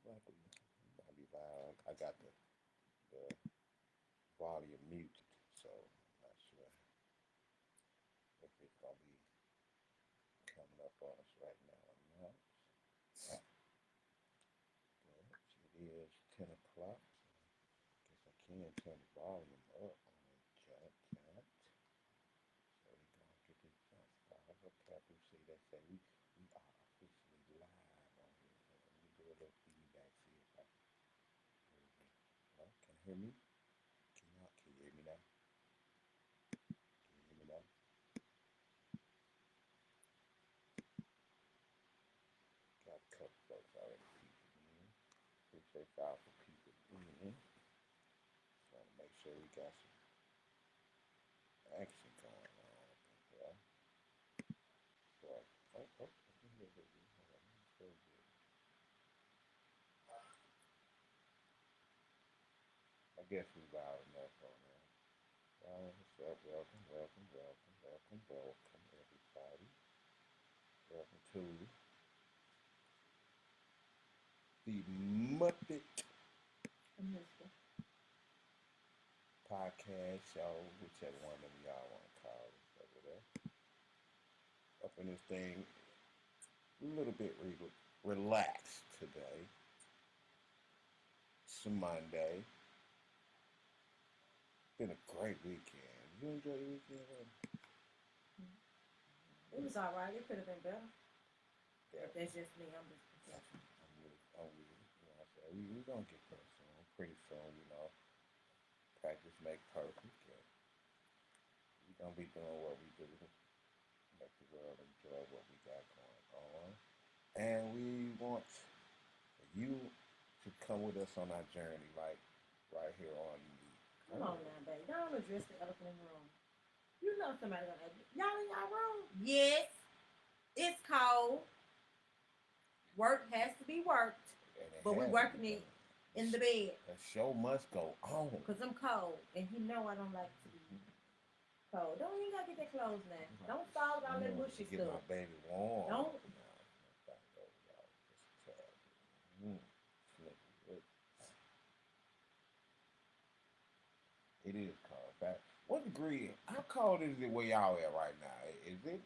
Might be loud. I got the volume muted, so I'm not sure if it's gonna be coming up on us right now or not. But it is 10 o'clock. Guess I can turn the volume up on the chat. So we gonna get this jump started. Okay, I do see that say we are officially live on here. Let me do a little feedback, see if I can hear me. Hello, can you hear me? Can you hear me now? Can you hear me now? Got a couple folks already peeping in. Appreciate y'all for peeping in. Trying to make sure we got some action going on up in here. So, let me hear this. Hold on, let me show you. I guess we loud enough on there. What's up? Welcome, everybody. Welcome to the Muppet podcast show, whichever one of y'all want to call it over there. Up in this thing, a little bit relaxed today. It's Monday. Been a great weekend. You enjoy the weekend? It was all right. It could have been better. Yeah. That's just me. I'm just professional. I'm with it. You know what I'm saying? We gonna get there soon. Pretty soon, you know. Practice make perfect. And we gonna be doing what we do to make the world enjoy what we got going on. And we want you to come with us on our journey, like right here on the. Come on now, baby. Don't address the elephant in the room. You know somebody gonna ask y'all in y'all room. Yes, it's cold. Work has to be worked, but we working it in the bed. The show must go on. Cause I'm cold, and you know I don't like to be cold. Don't even gotta get that clothes now. Don't fall all that bushy stuff. Get my baby warm. Don't. It is cold. What degree? How cold is it where y'all at right now? Is it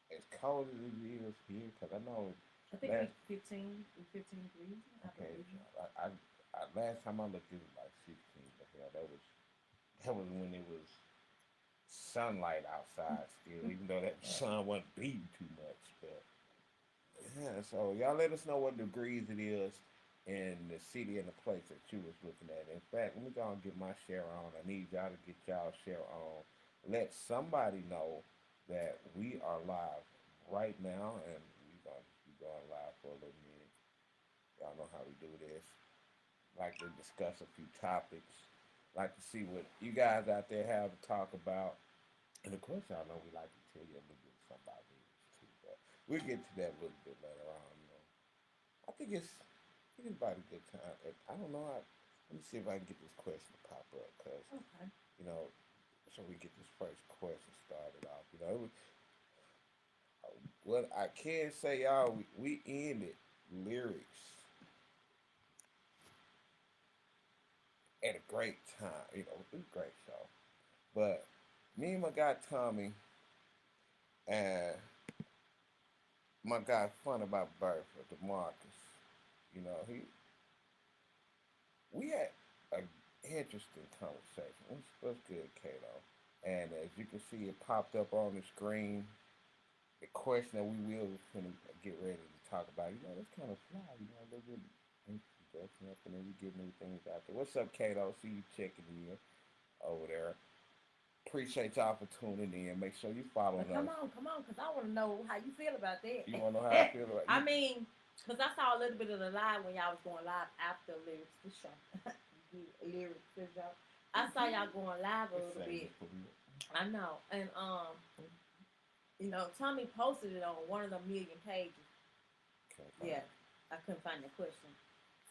as cold as it is here? Because I know. I think it's 15 degrees. Okay, last time I looked, it was like 16. But hell, that was when it was sunlight outside still, even though that sun wasn't beating too much. But yeah, so y'all let us know what degrees it is in the city and the place that you was looking at. In fact, let me go and get my share on. I need y'all to get y'all share on. Let somebody know that we are live right now, and we're going to be going live for a little minute. Y'all know how we do this. Like to discuss a few topics. Like to see what you guys out there have to talk about. And of course, y'all know we like to tell you a little bit of something about music too. But we'll get to that a little bit later on. You know, I think it's about a good time. I don't know. Let me see if I can get this question to pop up because you know, so we get this first question started off. You know, what I can say, y'all, we ended lyrics at a great time. You know, it was a great show. But me and my guy Tommy and my guy Fun About Bertha, DeMarcus, you know, we had an interesting conversation. What's good, Kato? And as you can see, it popped up on the screen. The question that we will get ready to talk about, you know, it's kind of fly, you know, a little bit introduction up, and then we get new things out there. What's up, Kato? See you checking in over there. Appreciate y'all for tuning in. Make sure you follow us. Come on, because I want to know how you feel about that. You want to know how I feel about it? I mean, because I saw a little bit of the live when y'all was going live after lyrics to show. Lyrics to show. I saw y'all going live a little bit. I know, and you know, Tommy posted it on one of the million pages. Yeah, I couldn't find the question.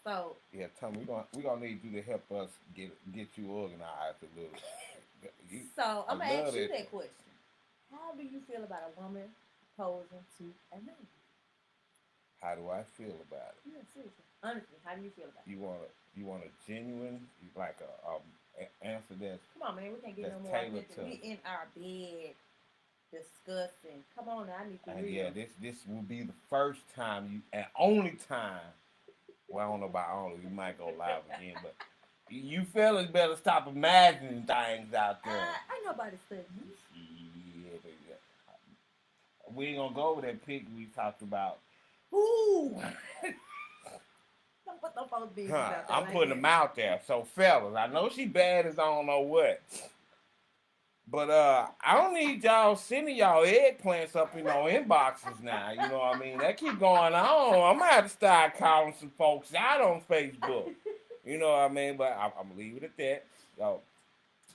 So yeah, Tommy, we gonna need you to help us get you organized a little. So I'm gonna ask you that question. How do you feel about a woman posing to a man? How do I feel about it? Yeah, seriously. Honestly, how do you feel about it? You want a genuine, like a answer that's come on, man. We can't get no more tailored to. We in our bed discussing. Come on, now, I need to real. Yeah, this will be the first time and only time. Well, I don't know about only. We might go live again, but you fellas better stop imagining things out there. Ain't nobody studying. Yeah, we ain't gonna go over that pig we talked about. Ooh. Don't put no folks' business out there. I'm putting them out there. So, fellas, I know she bad as I don't know what. But I don't need y'all sending y'all eggplants up in no inboxes now. You know what I mean? That keep going on. I'm gonna have to start calling some folks out on Facebook. You know what I mean? But I'm gonna leave it at that. So,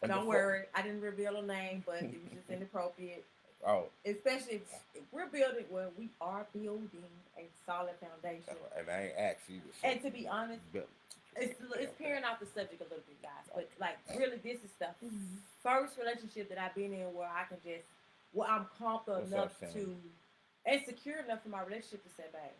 don't worry, I didn't reveal a name, but it was just inappropriate. Oh, especially if we're building. Well, we are building a solid foundation. And I ain't actually. And to be honest, it's peering off the subject a little bit, guys. But like, really, this is the first relationship that I've been in where I can just, I'm confident enough to, and secure enough for my relationship to say, babe,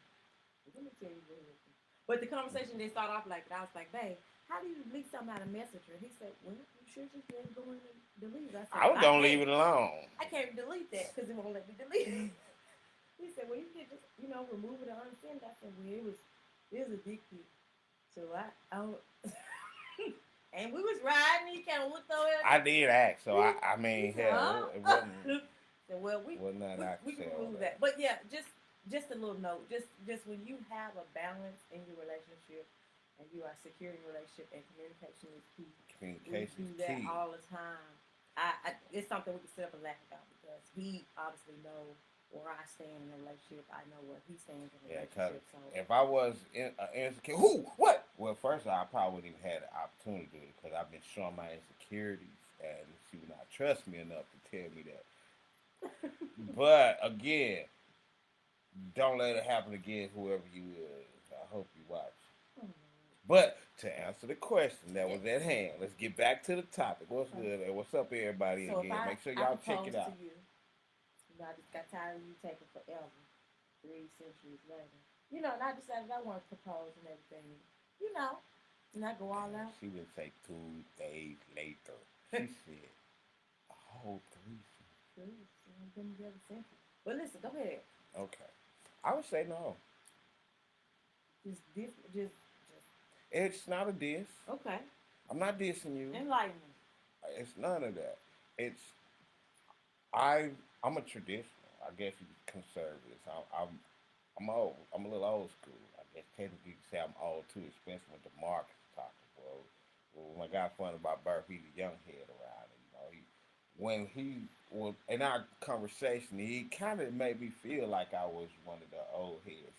let me tell you what it is. But the conversation didn't start off like that. I was like, babe, how do you delete something out of Messenger? He said, well, you should just let it go in and delete it. I was going to leave it alone. I can't delete that because it won't let me delete it. He said, well, you can just, remove it or unsend it. I said, well, it was addictive. So and we was riding, he kind of looked over there. I did act, so I mean, hell, it wasn't. So, well, we can remove that. But yeah, just a little note. Just when you have a balance in your relationship and you are securing your relationship and communication is key. Communication is key. We do that all the time. It's something we can sit up and laugh about because he obviously knows where I stand in a relationship. I know where he stands in a relationship. So if I was insecure, what? Well, first of all, I probably wouldn't even had the opportunity to do it because I've been showing my insecurities and she would not trust me enough to tell me that. But again, don't let it happen again, whoever you is. I hope you watch. But to answer the question that was at hand, let's get back to the topic. What's good? And what's up, everybody? So again, make sure y'all check it out. I just got tired of you taking forever. 3 centuries later. And I decided I want to propose and everything. And I go all out. She would say 2 days later. She said, a whole 3 centuries. Been together centuries. But listen, go ahead. Okay. I would say no. Just different. It's not a diss. Okay. I'm not dissing you. Enlighten me. It's none of that. I'm a traditional. I guess you could conservative. I'm old. I'm a little old school. I guess technically you could say I'm old too, especially with the Marcus talking. When I got fun about Burp, he's a young head around it. When he was in our conversation, he kind of made me feel like I was one of the old heads.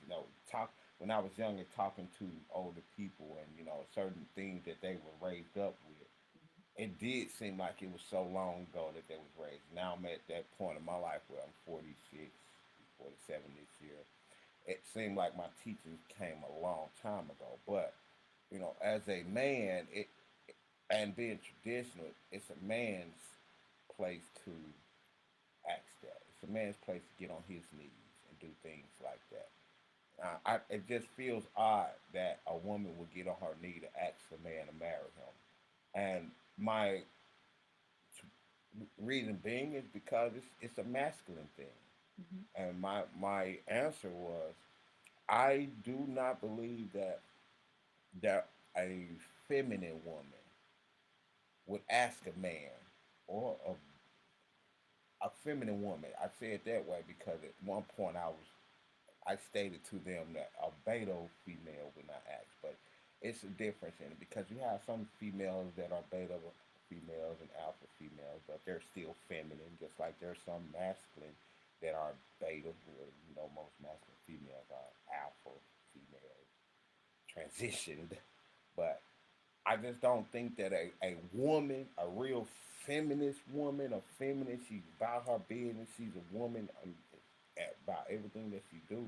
When I was younger, talking to older people and certain things that they were raised up with. It did seem like it was so long ago that they was raised. Now I'm at that point in my life where I'm 46, 47 this year. It seemed like my teachings came a long time ago. But, as a man, and being traditional, it's a man's place to ask that. It's a man's place to get on his knees and do things like that. It just feels odd that a woman would get on her knee to ask a man to marry him. And my reason being is because it's a masculine thing. Mm-hmm. And my answer was, I do not believe that a feminine woman would ask a man or a feminine woman. I say it that way because at one point I stated to them that a beta female would not ask, but it's a difference in it because you have some females that are beta females and alpha females, but they're still feminine, just like there's some masculine that are beta, where most masculine females are alpha females, transitioned. But I just don't think that a woman, a real feminist woman, a feminist, she's about her business, she's a woman about everything that she do.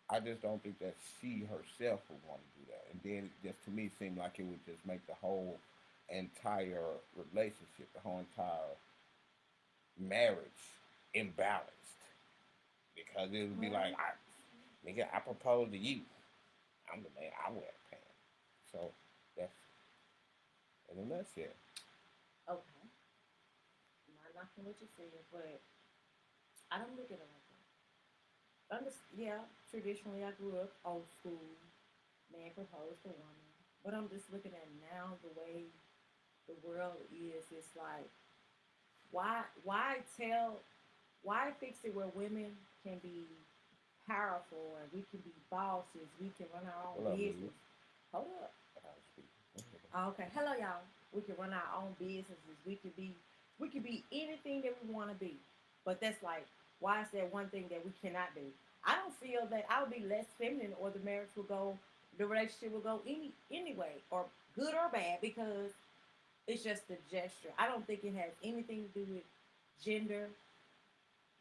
I just don't think that she herself would want to do that. And then it just to me seemed like it would just make the whole entire relationship, the whole entire marriage imbalanced. Because it would be like, Nigga, I propose to you. I'm the man. I wear pants. So that's in a nutshell. Okay, I'm not knocking what you said, but I don't look at it like that. Yeah, traditionally I grew up old school, man proposed to woman, but I'm just looking at now the way the world is. It's like why why fix it where women can be powerful and we can be bosses, we can run our own What up, Lulu? business. Hold up. Oh, okay. Hello, y'all. We can run our own businesses. We could be anything that we want to be. But that's like, why is there one thing that we cannot do? I don't feel that I would be less feminine or the marriage will go, the relationship will go anyway, or good or bad, because it's just a gesture. I don't think it has anything to do with gender.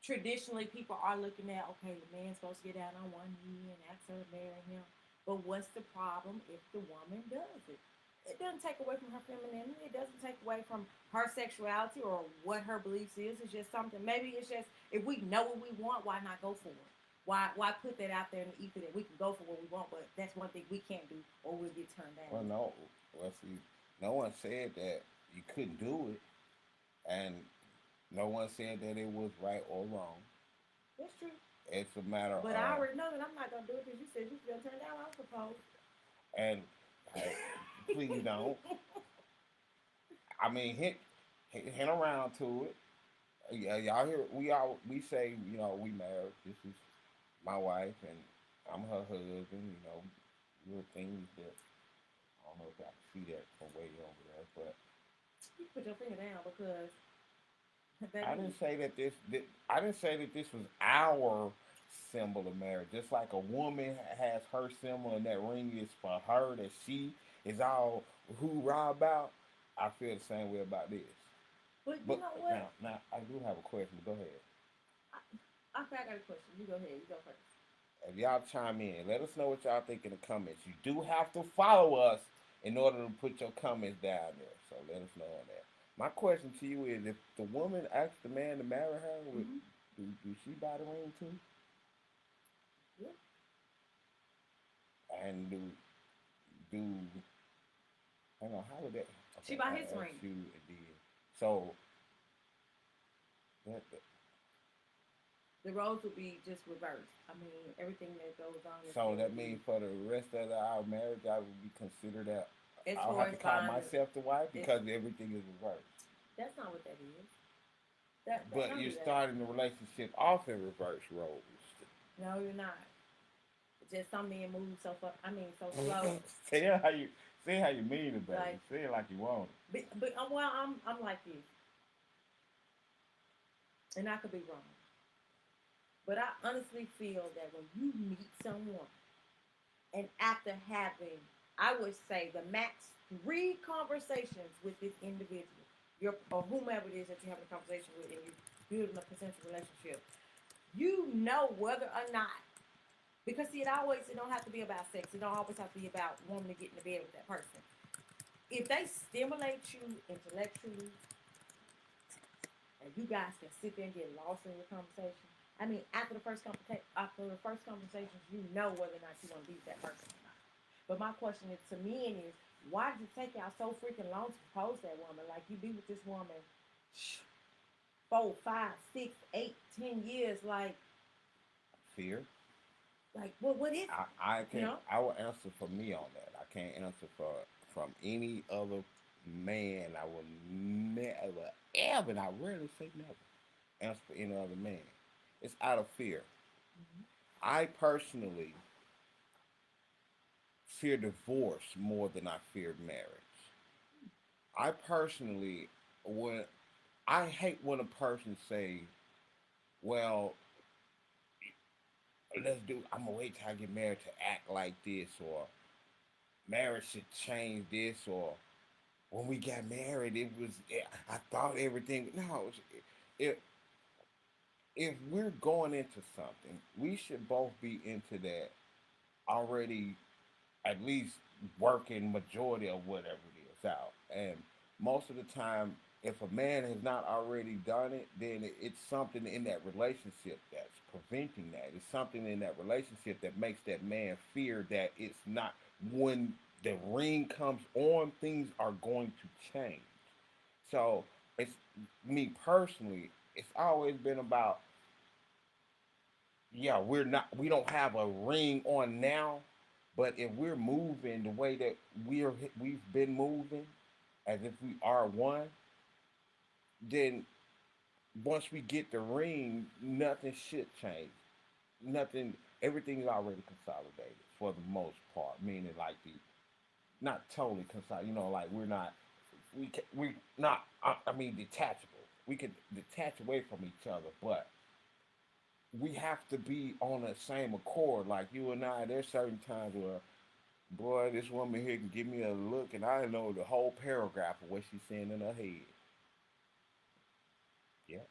Traditionally, people are looking at, okay, the man's supposed to get down on one knee and ask her to marry him. But what's the problem if the woman does it? It doesn't take away from her femininity. It doesn't take away from her sexuality or what her beliefs is. It's just something. Maybe it's just if we know what we want, why not go for it? Why put that out there in the ether that we can go for what we want, but that's one thing we can't do or we'll get turned down. Well, no. Well, see, no one said that you couldn't do it, and no one said that it was right or wrong. That's true. It's a matter but of. But I already know that I'm not gonna do it because you said you feel turned down. I suppose. And hey, please don't. I mean, hint around to it. Y'all hear? We say, we married. This is my wife, and I'm her husband. Little things that I don't know if I can see that from way over there, but you put your finger down because I didn't say that I didn't say that this was our symbol of marriage. Just like a woman has her symbol, and that ring is for her, that she is all hoorah about. I feel the same way about this. But you know what? Now I do have a question. Go ahead. Okay, I got a question. You go ahead. You go first. If y'all chime in, let us know what y'all think in the comments. You do have to follow us in order to put your comments down there. So let us know on that. My question to you is: if the woman asks the man to marry her, do she buy the ring too? Yeah. And do hang on? How would that? Okay, she buy his ring. You indeed. So the roles would be just reversed. I mean, everything that goes on. So that means for the rest of our marriage, I would be considered that I'll have to call myself the wife because everything is reversed. That's not what that is. But you're starting the relationship off in reverse roles. No, you're not. Just some men move so slow. Say how you mean it, baby. Like, say it like you want it. But well, I'm like you, and I could be wrong. But I honestly feel that when you meet someone, and after having, I would say, the max 3 conversations with this individual, or whomever it is that you're having a conversation with, and you're building a potential relationship, you know whether or not, because see, it don't have to be about sex. It don't always have to be about wanting to get in the bed with that person. If they stimulate you intellectually, and you guys can sit there and get lost in your conversation. I mean, after the first conversations, you know whether or not you want to be with that person or not. But my question to me is, why did it take y'all so freaking long to propose that woman? Like, you be with this woman 4, 5, 6, 8, 10 years, like fear. Like, well, what is? I can't. I will answer for me on that. I can't answer from any other man. I will never, ever, and I rarely say never, answer for any other man. It's out of fear. Mm-hmm. I personally fear divorce more than I fear marriage. I personally, I hate when a person say, well, I'm gonna wait till I get married to act like this, or marriage should change this, or when we got married, I thought everything. No, if we're going into something, we should both be into that already, at least working majority of whatever it is out. And most of the time, if a man has not already done it, then it's something in that relationship that's preventing that. It's something in that relationship that makes that man fear that it's not, when the ring comes on, things are going to change. So it's, me personally, it's always been about, yeah, we don't have a ring on now, but if we're moving the way that we've been moving, as if we are one, then once we get the ring, nothing should change. Nothing, everything is already consolidated for the most part. Meaning, like, the not totally consolidated. Like, we not. I mean, detachable. We can detach away from each other, but we have to be on the same accord. Like you and I, there's certain times where, boy, this woman here can give me a look, and I know the whole paragraph of what she's saying in her head. Yeah.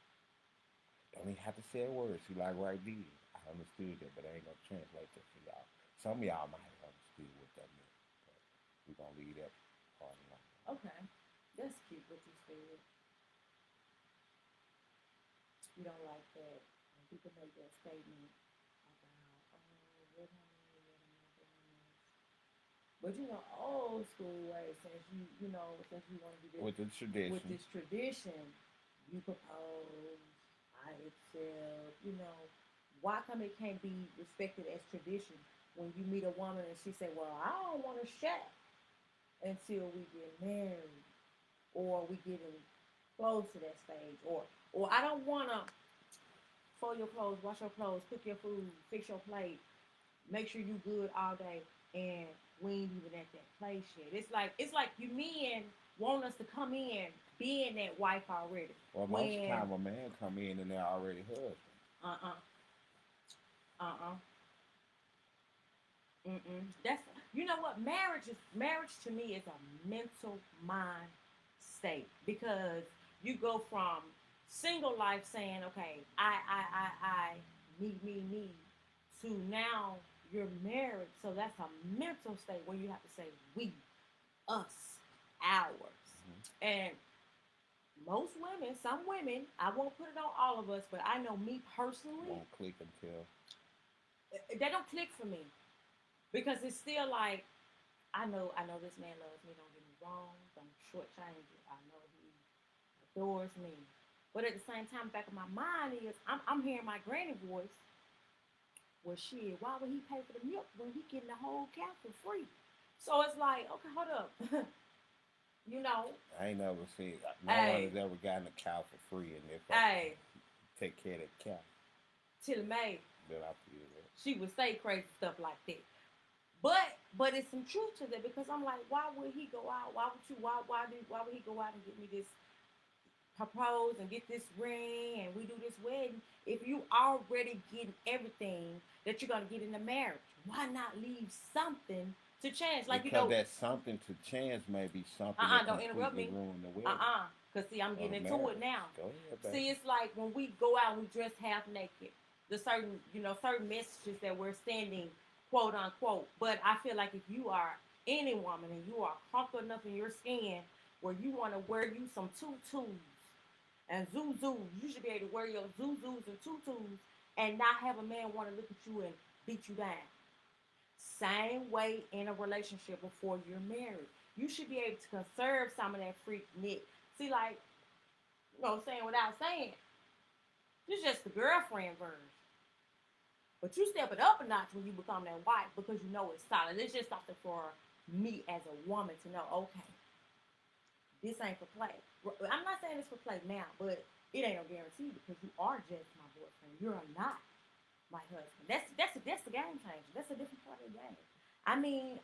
Don't even have to say a word. She like, right there. I understood that, but I ain't gonna translate that for y'all. Some of y'all might have understood what that meant, but we're gonna leave that part alone. Okay, that's cute what you said. You don't like that when people make that statement about, oh, what honey, what am I doing this? But old school way, since you want to do With the with tradition. this tradition, you propose, I accept, why come it can't be respected as tradition when you meet a woman and she say, well, I don't want to share until we get married or we getting close to that stage, or I don't want to fold your clothes, wash your clothes, cook your food, fix your plate, make sure you good all day, and we ain't even at that place yet. It's like you men want us to come in being that wife already. Well, most of the When time, a man come in and they're already husband. uh uh that's what marriage to me is a mental mind state because you go from single life saying okay I me to now you're married so that's a mental state where you have to say we us ours Mm-hmm. and most women some women I won't put it on all of us but I know me personally Won't click until. they don't click for me because it's still like I know this man loves me. Don't get me wrong. Don't shortchange it. I know he adores me. But at the same time, back of my mind is I'm hearing my granny voice. Well, shit, why would he pay for the milk when he getting the whole cow for free? So it's like, okay, hold up. you know, I ain't never seen. No one hey, has ever gotten a cow for free, and if I hey, take care of that cow, Tilly Mae, then I feel that. she would say crazy stuff like that. But it's some truth to that because I'm like, why would he go out? Why would he go out and get me this propose and get this ring and we do this wedding if you already getting everything that you're gonna get in the marriage? Why not leave something to chance? Like Because that something to chance may be something that don't interrupt completely me. ruin the wedding Uh-uh. Cause see, I'm or getting the into marriage. it now. Go ahead, baby. See, it's like when we go out and we dress half naked. The certain messages that we're sending, quote unquote. But I feel like if you are any woman and you are comfortable enough in your skin where you want to wear you some tutus and zuzus, you should be able to wear your zuzus and tutus and not have a man want to look at you and beat you down. Same way in a relationship before you're married. You should be able to conserve some of that freak nick. See, like, saying without saying, this is just the girlfriend version. But you step it up a notch when you become that wife because you know it's solid. It's just something for me as a woman to know, okay, this ain't for play. I'm not saying it's for play now, but it ain't no guarantee because you are just my boyfriend. You're not my husband. That's the game changer. That's a different part of the game. I mean,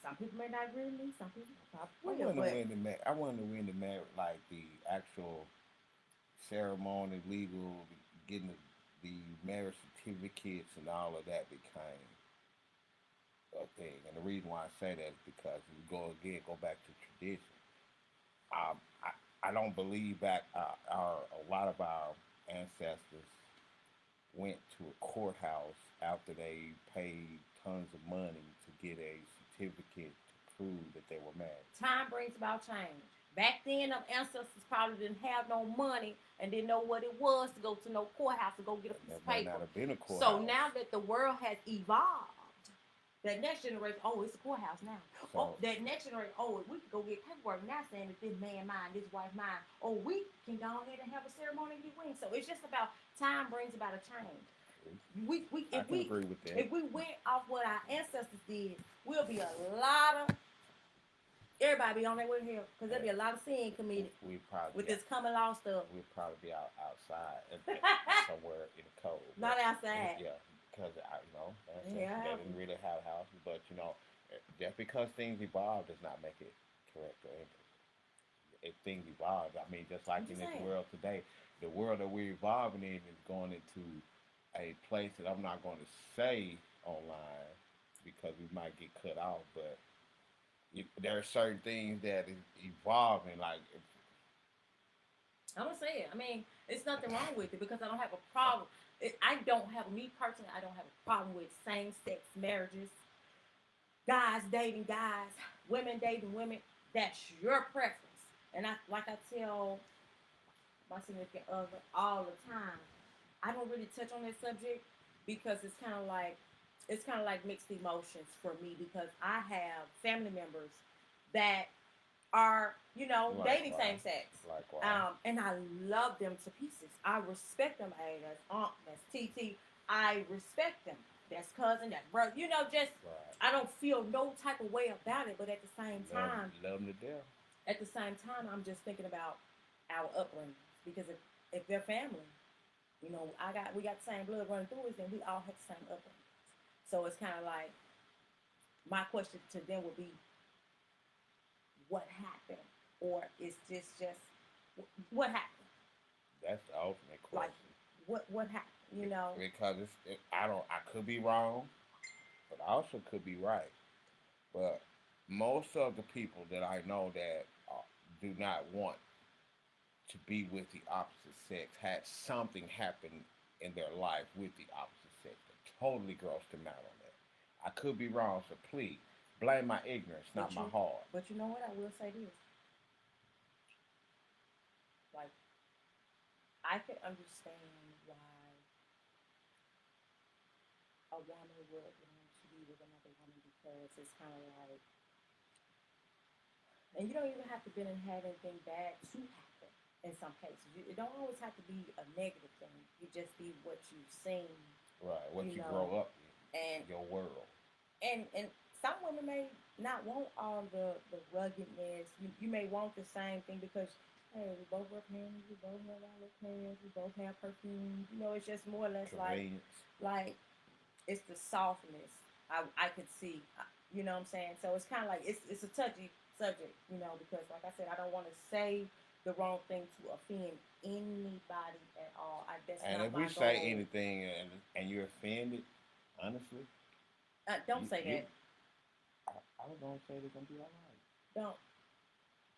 some people may not agree with me. Some people I probably will, want to but win the I want to win the marriage, like the actual ceremony, legal, getting the marriage certificates and all of that became a thing. And the reason why I say that is because we go back to tradition. I don't believe that a lot of our ancestors went to a courthouse after they paid tons of money to get a certificate to prove that they were married. time brings about change. Back then, our ancestors probably didn't have no money and didn't know what it was to go to no courthouse to go get a piece There of might paper. not have been a So courthouse. now that the world has evolved, that next generation, oh, it's a courthouse now. Oh, So that next generation, oh, we can go get paperwork now saying that this man mine, this wife mine. Oh, we can go ahead and have a ceremony and get wings. So it's just about time brings about a change. I If can agree with that. we went off what our ancestors did, we'll be a lot of everybody be on their way here because there'll be a lot of sin committed We probably with this common law stuff. we'd probably be outside somewhere in the cold. Not outside. Yeah, because Yeah, they didn't really have houses. But just because things evolve does not make it correct or incorrect. If things evolve, I mean, just like I'm in just this saying. world today, the world that we're evolving in is going into a place that I'm not going to say online because we might get cut off. But there are certain things that is evolving, like I'm gonna say it. I mean, it's nothing wrong with it because I don't have a problem. I don't have me personally. I don't have a problem with same-sex marriages, guys dating guys, women dating women. That's your preference. And like I tell my significant other all the time, I don't really touch on that subject because it's kind of like mixed emotions for me because I have family members that are dating same sex, likewise. and I love them to pieces. I respect them. Hey, that's aunt, that's TT. I respect them. That's cousin, that's brother. Just Right. I don't feel no type of way about it. But at the same time, love them to death. at the same time, I'm just thinking about our upbringing because if they're family, we got the same blood running through us, and we all have the same upbringing. So it's kind of like my question to them would be, what happened, or is this just what happened? That's the ultimate Like question. what happened? Because I could be wrong, but I also could be right. But most of the people that I know that do not want to be with the opposite sex had something happen in their life with the opposite sex that totally grossed them out on that. I could be wrong, so please blame my ignorance, But not my you, heart. but you know what? I will say this: like I can understand why a woman would want to be with another woman because it's kind of like, and you don't even have to be and have anything bad to happen. In some cases, it don't always have to be a negative thing. It just be what you've seen, Right, what you you know, grow up and in, your world. and some women may not want all the ruggedness. You may want the same thing because hey, we both wear panties, we both have our pants, we both have perfume. It's just more or less Convenience. like it's the softness I could see. You know what I'm saying? So it's kind of like it's a touchy subject, because like I said, I don't want to say the wrong thing to offend anybody at all. That's And not if my we say goal. anything and you're offended, honestly, Don't you, say you that. I was gonna say they're gonna be all right. Don't.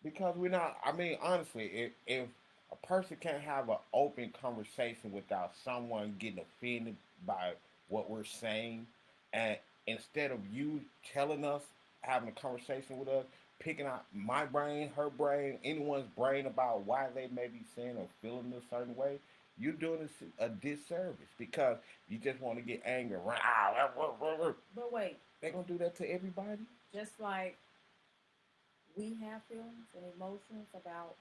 Because we're not. I mean, honestly, if a person can't have an open conversation without someone getting offended by what we're saying, and instead of you telling us, having a conversation with us, picking out my brain, her brain, anyone's brain about why they may be saying or feeling a certain way, you're doing us a disservice because you just want to get angry. But wait, They're gonna do that to everybody. just like we have feelings and emotions about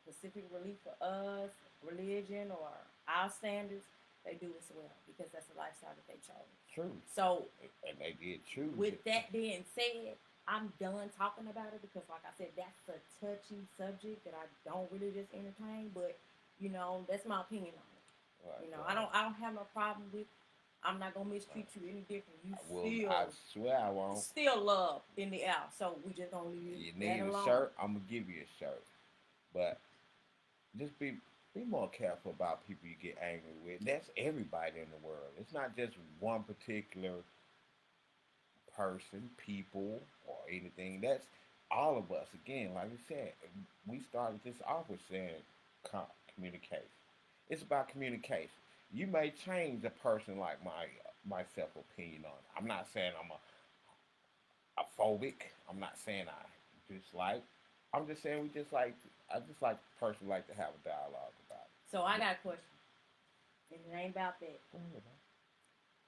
specific relief for us, religion, or our standards, they do as well because that's the lifestyle that they chose. True. So, And they did choose with it. that being said, I'm done talking about it because, like I said, that's a touchy subject that I don't really just entertain. But that's my opinion on it. Right, I don't have no problem with. I'm not gonna mistreat you any different. You I swear I won't. still love in the air. So we just gonna leave You that need a alone. shirt, I'm gonna give you a shirt. But just be more careful about people you get angry with. That's everybody in the world. It's not just one particular person, people, or anything. That's all of us. Again, like we said, we started this off with saying communication. It's about communication. You may change a person like my self opinion on it. I'm not saying I'm a phobic. I'm not saying I dislike. I'm just saying I just like personally like to have a dialogue about it. So I got a question, and it ain't about that. Mm-hmm.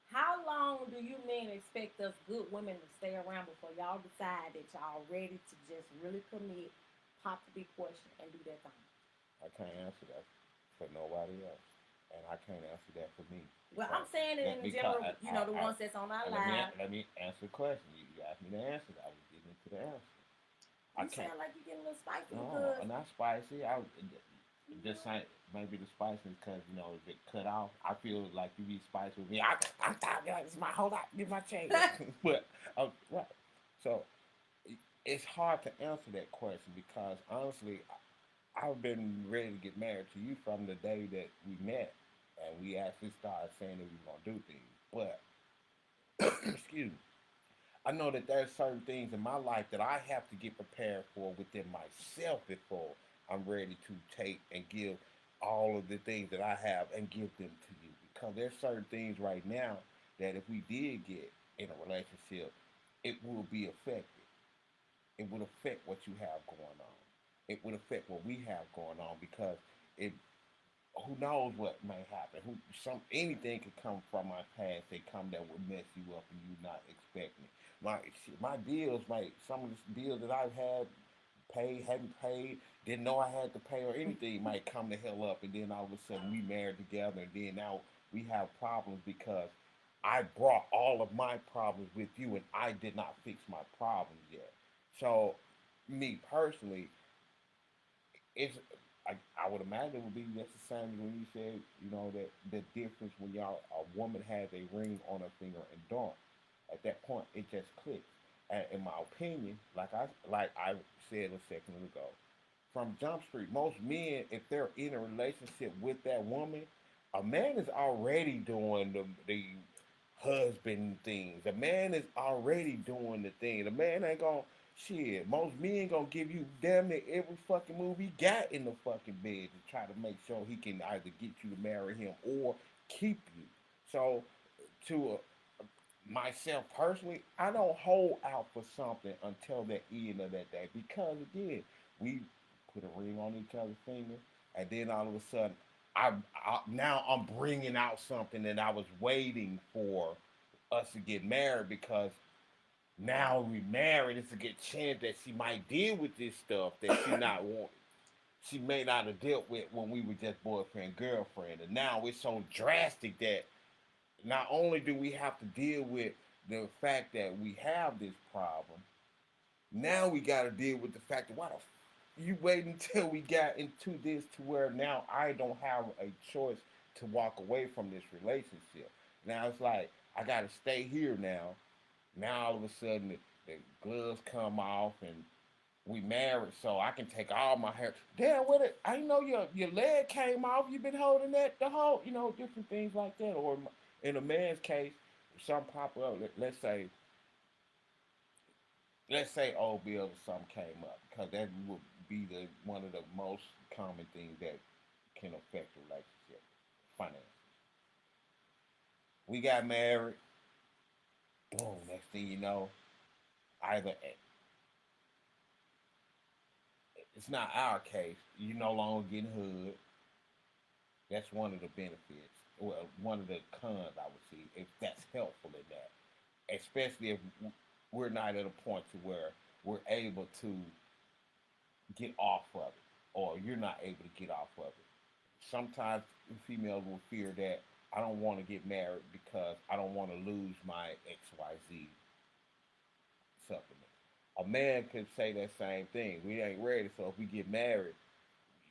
How long do you men expect us good women to stay around before y'all decide that y'all ready to just really commit, pop the big question, and do that thing? I can't answer that for nobody else, and I can't answer that for me. Well, I'm saying it in the Because general, the ones that's on our live. let me answer the question. You asked me to answer that. I was getting into the answer. I You can't. sound like you're getting a little spicy No, because not spicy. I just ain't maybe the spicy because it cut off. I feel like you be spicy with me. I'm tired. It's my whole lot. Get my change. But right. So it's hard to answer that question because honestly, I've been ready to get married to you from the day that we met, and we actually started saying that we were gonna do things. But excuse me, I know that there's certain things in my life that I have to get prepared for within myself before I'm ready to take and give all of the things that I have and give them to you. Because there's certain things right now that if we did get in a relationship, it will be affected. It would affect what you have going on. It would affect what we have going on because it who knows what may happen. Anything could come from my past. They come that would mess you up and you not expecting it. My deals, some of the deals that I've had paid, hadn't paid, didn't know I had to pay or anything might come the hell up, and then all of a sudden we married together, and then now we have problems because I brought all of my problems with you, and I did not fix my problems yet. So, me personally, it's I would imagine it would be just the same as when you said, that the difference when a woman has a ring on her finger and don't. At that point, it just clicks. And in my opinion, like I said a second ago, from Jump Street, most men, if they're in a relationship with that woman, a man is already doing the husband things. A man is already doing the thing. The man ain't gonna shit. Most men gonna give you damn near every fucking move he got in the fucking bed to try to make sure he can either get you to marry him or keep you. So to myself personally, I don't hold out for something until the end of that day because again, we put a ring on each other's finger, and then all of a sudden, now I'm bringing out something that I was waiting for us to get married because now we married. It's a good chance that she might deal with this stuff that she not want. She may not have dealt with when we were just boyfriend girlfriend, and now it's so drastic that not only do we have to deal with the fact that we have this problem, now we got to deal with the fact that you wait until we got into this to where now I don't have a choice to walk away from this relationship. Now it's like I got to stay here now. Now all of a sudden the gloves come off and we married, so I can take all my hair. Damn, what it? I know your leg came off. You've been holding that the whole, different things like that. Or in a man's case, some pop up. Let's say old bills or something came up because that would be the one of the most common things that can affect the relationship. Finance. We got married. Boom. Next thing you know, either it's not our case. You no longer getting hood. That's one of the benefits. Well, one of the cons I would see if that's helpful in that, especially if we're not at a point to where we're able to get off of it, or you're not able to get off of it. Sometimes females will fear that I don't want to get married because I don't want to lose my XYZ supplement. A man could say that same thing. We ain't ready, so if we get married,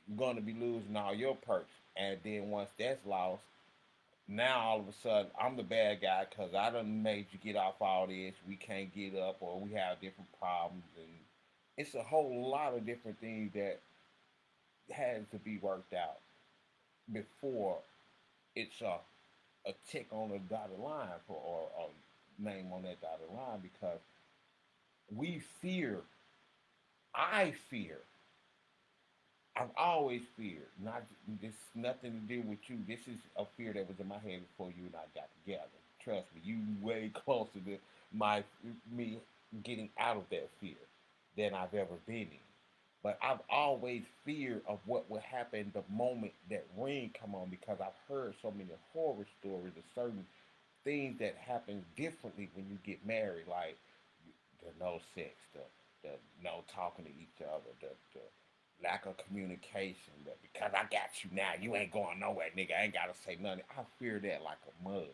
you're going to be losing all your perks. And then once that's lost, now all of a sudden I'm the bad guy because I done made you get off all this. We can't get up, or we have different problems, and it's a whole lot of different things that has to be worked out before it's a tick on the dotted line or a name on that dotted line because we fear. I fear. I've always feared. Not this nothing to do with you. This is a fear that was in my head before you and I got together. Trust me, you way closer to me getting out of that fear than I've ever been in. But I've always feared of what would happen the moment that ring come on because I've heard so many horror stories of certain things that happen differently when you get married, like the no sex, the no talking to each other, the lack of communication. That because I got you now, you ain't going nowhere, nigga. I ain't gotta say nothing. I fear that like a mud.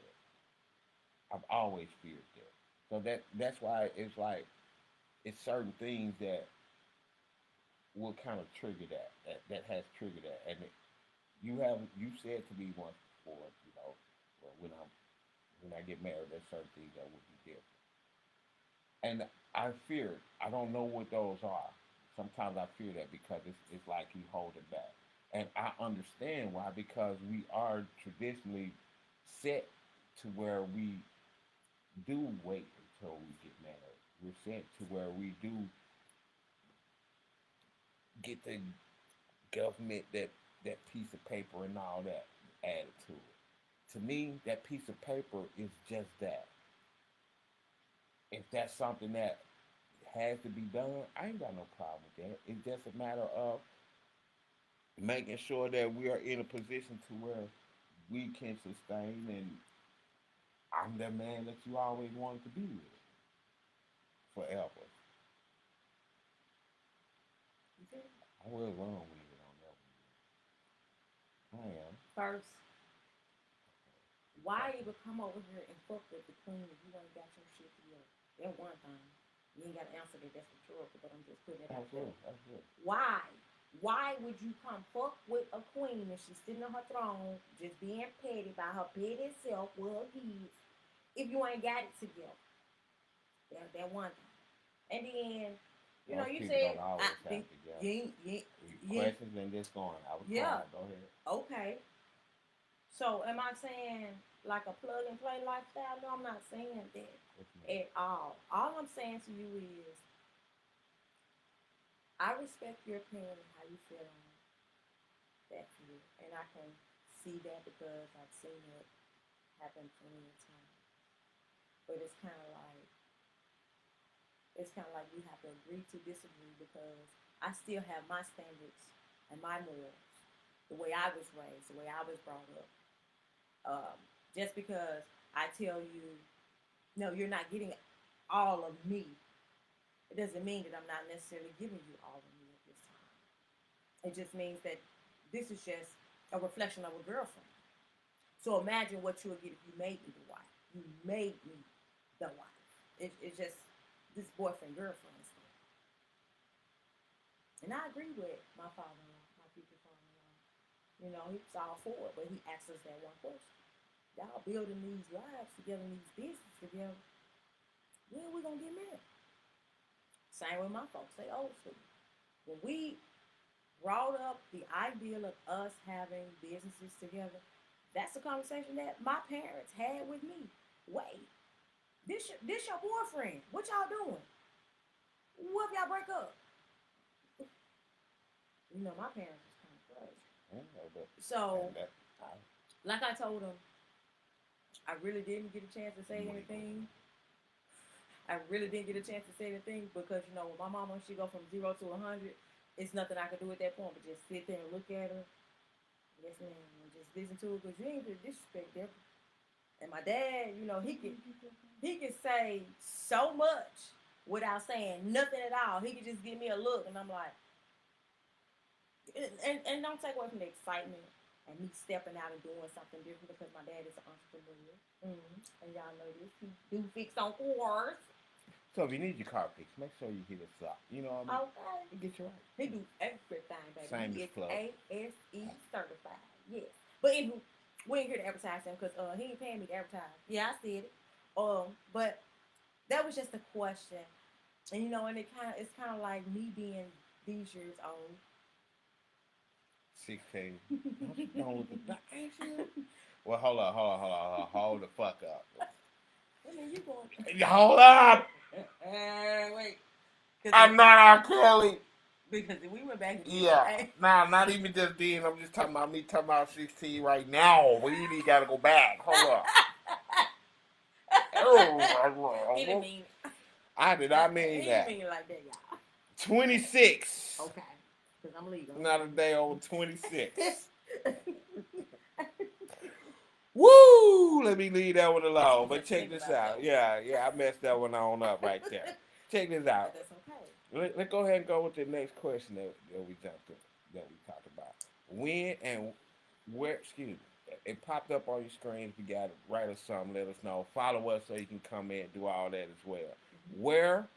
I've always feared that. So that's why it's like it's certain things that will kind of trigger that has triggered that. And you said to me once before, well, when I get married, there's certain things that will be different. And I fear it. I don't know what those are. Sometimes I fear that because it's like he holding back. And I understand why, because we are traditionally set to where we do wait until we get married. We're set to where we do get the government that piece of paper and all that added to it. To me, that piece of paper is just that. If that's something that has to be done, I ain't got no problem with that. It's just a matter of making sure that we are in a position to where we can sustain and I'm the man that you always wanted to be with forever. I was wrong with it on that one. I am. First, why even come over here and fuck with the queen if you ain't got your shit together? That's one thing. You ain't got to answer that. That's rhetorical, but I'm just putting it out there. Absolutely. Why? Why would you come fuck with a queen and she's sitting on her throne, just being petty by her petty self with her kids, if you ain't got it together? That one thing. And then, you said, questions and just going. I was quiet. Go ahead. Okay. So, am I saying like a plug and play lifestyle? No, I'm not saying that at all. All I'm saying to you is, I respect your opinion and how you feel on that view, and I can see that because I've seen it happen plenty of times. But it's kind of like we have to agree to disagree because I still have my standards and my morals, the way I was raised, the way I was brought up. Just because I tell you, no, you're not getting all of me, it doesn't mean that I'm not necessarily giving you all of me at this time. It just means that this is just a reflection of a girlfriend. So imagine what you would get if you made me the wife. You made me the wife. It's just this boyfriend girlfriend thing. And I agree with my father-in-law, my future father-in-law. He was all for it, but he asked us that one question. Y'all building these lives together, these businesses together. When are we gonna get married? Same with my folks. They old school. When we brought up the ideal of us having businesses together, that's the conversation that my parents had with me. Wait, this your boyfriend? What y'all doing? What if y'all break up? My parents was kind of crazy. So, like I told them, I really didn't get a chance to say anything. Because, when my mama, she go from 0 to 100, it's nothing I can do at that point but just sit there and look at her. Yes, ma'am. And just listen to her because you ain't gonna disrespect them. And my dad, he can say so much without saying nothing at all. He could just give me a look and I'm like, and don't take away from the excitement and me stepping out and doing something different because my dad is an entrepreneur. And y'all know this. He do fix on cars. So if you need your car fixed, make sure you hit us up. You know what I mean? Okay. He get you right. He do everything, baby. Same he as club. ASE certified. Yes. But we ain't here to advertise him because he ain't paying me to advertise. Yeah, I said it. But that was just a question. And and it's kind of like me being these years old. 16. Well, hold on. Hold the fuck up. I mean, you going? Hold up. Wait. I'm not R. Kelly. Because we went back. Yeah. Nah, not even just then. I'm just talking about me talking about 16 right now. We ain't gotta go back. Hold up. He didn't mean it. I did not mean that. He didn't mean it like that, y'all. 26. Okay. because I'm legal. Not a day over 26. Woo! Let me leave that one alone. But check this out. Yeah, I messed that one on up right there. Check this out. That's okay. Let's go ahead and go with the next question that we talked about. When and where? Excuse me. It popped up on your screen. If you got it, write us something. Let us know. Follow us so you can come in and do all that as well. Mm-hmm. Where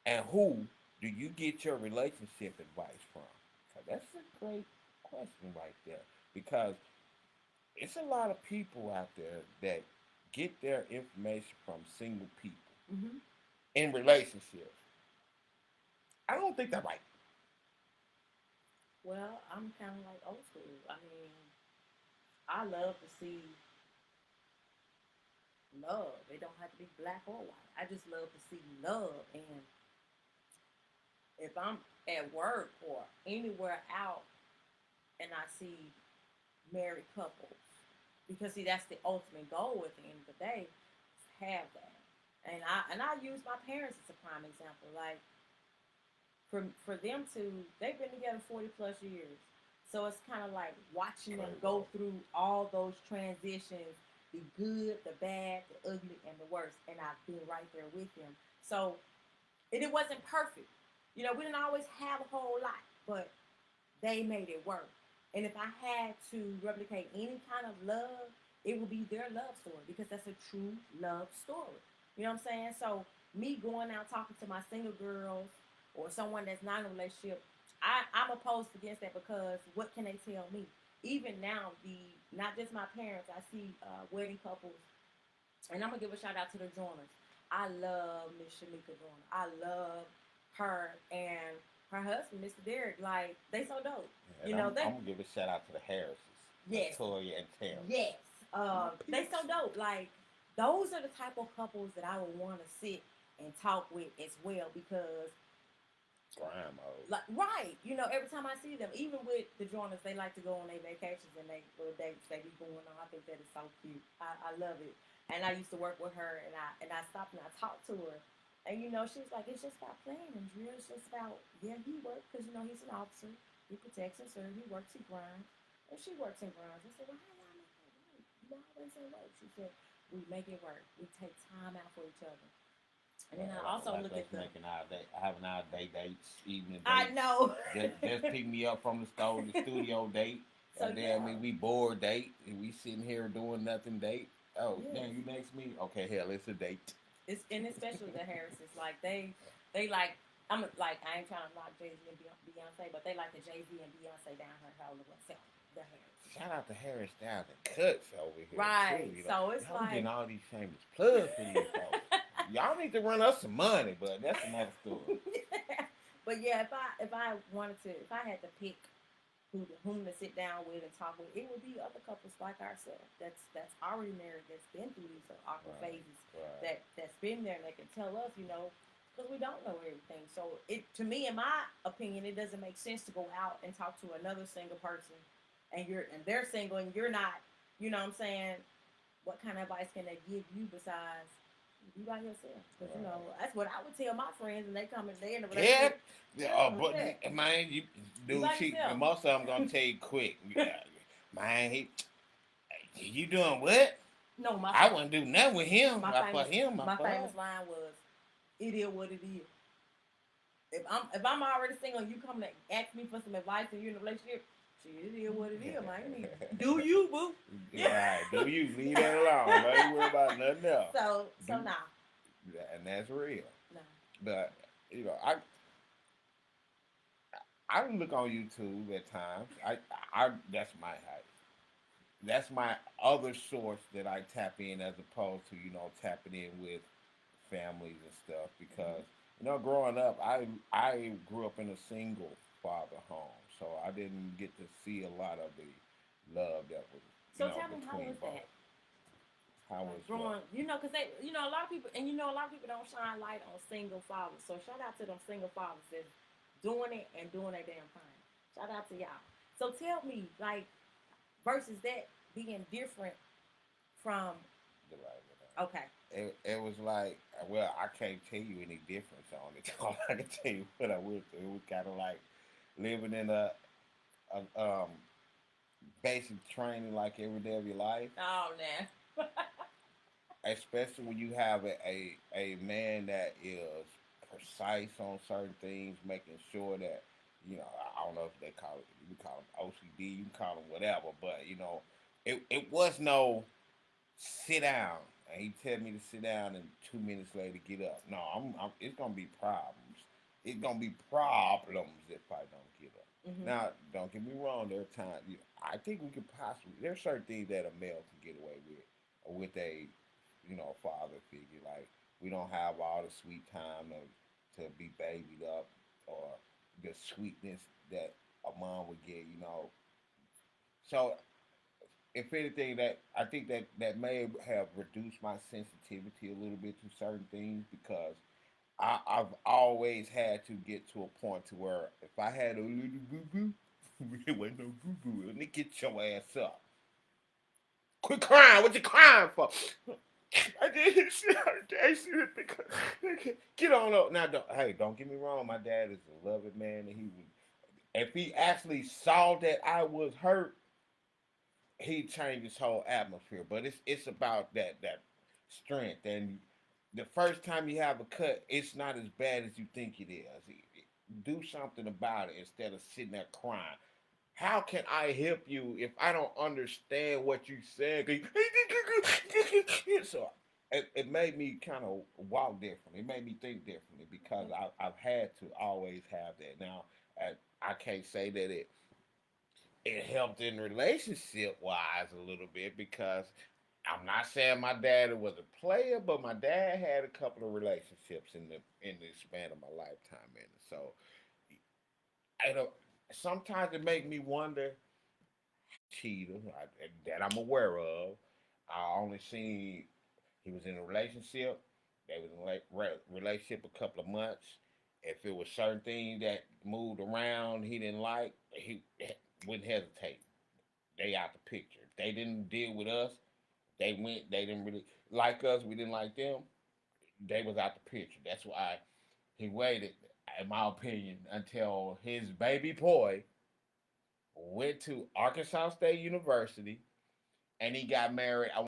and who do you get your relationship advice from? That's a great question right there because it's a lot of people out there that get their information from single people Mm-hmm. in relationships. I don't think that's right. Well, I'm kind of like old school. I mean, I love to see love. It don't have to be black or white. I just love to see love. And if I'm at work or anywhere out and I see married couples, because see that's the ultimate goal at the end of the day, is have that. And I use my parents as a prime example. Like for them to they've been together 40 plus years. So it's kind of like watching them go through all those transitions, the good, the bad, the ugly, and the worst. And I've been right there with them. So it wasn't perfect. We didn't always have a whole lot, but they made it work. And if I had to replicate any kind of love, it would be their love story because that's a true love story. You know what I'm saying? So me going out talking to my single girls or someone that's not in a relationship, I'm opposed against that because what can they tell me? Even now, not just my parents, I see wedding couples, and I'm gonna give a shout out to the Joiners. I love Miss Shamika Joyner. I love her and her husband, Mr. Derek. Like they so dope. And I'm gonna give a shout out to the Harrises. Yes. Toya and Tam. Yes. They so dope. Like those are the type of couples that I would want to sit and talk with as well because Grime mode. like right, every time I see them, even with the Joiners, they like to go on their vacations and they little dates they be going on. I think that is so cute. I love it. And I used to work with her, and I stopped and I talked to her, and she's like, it's just about playing and drill. It's just about he works because he's an officer. He protects and serves. He works. He grinds, and she works and grinds. I said, well, how y'all make that work? You always at work. She said, we make it work. We take time out for each other. And then I also look at having our day dates, evening dates. I know. just pick me up from the studio date. So and then we bored date, and we sitting here doing nothing date. Oh, then you next me? Okay, hell, it's a date. And especially the Harrises, like they like. I ain't trying to knock Jay-Z and Beyonce, but they like the Jay-Z and Beyonce down here holding themselves. The Harris. Shout out to Harris Styles and Cuts over here. Right. Too, so it's y'all like getting all these famous plugs for these folks. Y'all need to run us some money, but that's another story. But yeah, if I had to pick whom to sit down with and talk with, it would be other couples like ourselves that's already married, that's been through these awkward phases, that's been there and they can tell us, because we don't know everything. So to me, in my opinion, it doesn't make sense to go out and talk to another single person and they're single and you're not. You know what I'm saying? What kind of advice can they give you besides you by yourself? Because that's what I would tell my friends, and they come and they in a relationship. But man, you most of them gonna tell you quick. Man, you doing what? No, I wouldn't do nothing with him. My famous line was, "It is what it is." If I'm already single and you come to ask me for some advice and you're in a relationship, shit, it is what it is, man. Do you, boo? Yeah, right. Do you leave that alone? Don't worry about nothing else. So nah. And that's real. Nah. But I look on YouTube at times. I that's my height. That's my other source that I tap in as opposed to tapping in with families and stuff because growing up I grew up in a single father home, so I didn't get to see a lot of the love that was so tell me how was that? How was growing? Because they a lot of people and a lot of people don't shine light on single fathers. So shout out to them single fathers that's doing it and doing their damn thing. Shout out to y'all. So tell me, like, versus that being different from okay. It was like, well, I can't tell you any difference on it. All I can tell you what I would do. It was kind of like living in a basic training like every day of your life. Oh, nah. Especially when you have a man that is precise on certain things, making sure that, I don't know if they call it, you can call him OCD, you can call him whatever, but it was no sit down. And he tell me to sit down and 2 minutes later get up. No, it's gonna be problems. It's gonna be problems if I don't get up. Mm-hmm. Now, don't get me wrong. There are times I think we could possibly. There are certain things that a male can get away with a, father figure. Like we don't have all the sweet time to be babied up, or the sweetness that a mom would get. So if anything, that I think that may have reduced my sensitivity a little bit to certain things, because I've always had to get to a point to where if I had a little boo boo, it wasn't no boo boo. Let me get your ass up. Quit crying. What you crying for? I did shit because get on up. Now, don't get me wrong. My dad is a loving man, and if he actually saw that I was hurt, he changed his whole atmosphere. But it's about that strength. And the first time you have a cut, it's not as bad as you think it is. Do something about it instead of sitting there crying. How can I help you if I don't understand what you said? So it made me kind of walk differently. It made me think differently, because I've had to always have that. Now, I can't say that it helped in relationship wise a little bit, because I'm not saying my dad was a player, but my dad had a couple of relationships in the span of my lifetime, and so I don't. Sometimes it make me wonder. Cheater that I'm aware of. I only seen he was in a relationship. They was in a relationship a couple of months. If it was certain things that moved around he didn't like, he wouldn't hesitate. They out the picture. If they didn't deal with us, they went. They didn't really like us. We didn't like them. They was out the picture. That's why he waited, in my opinion, until his baby boy went to Arkansas State University and he got married. I